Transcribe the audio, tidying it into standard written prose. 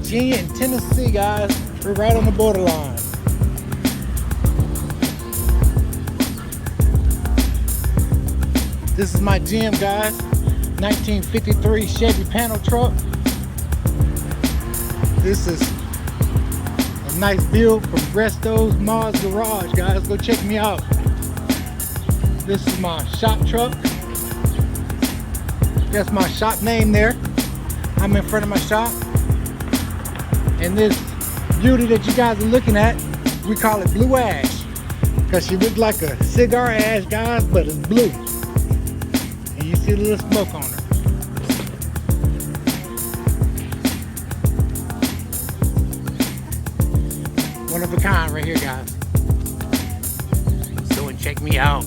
Virginia and Tennessee, guys. We're right on the borderline. This is my gym, guys. 1953 Chevy panel truck. This is a nice build from Bristol's Mars Garage, guys. Go check me out. This is my shop truck. That's my shop name there. I'm in front of my shop. And this beauty that you guys are looking at, we call it blue ash. Because she looks like a cigar ash, guys, but it's blue. And you see a little smoke on her. One of a kind right here, guys. So check me out.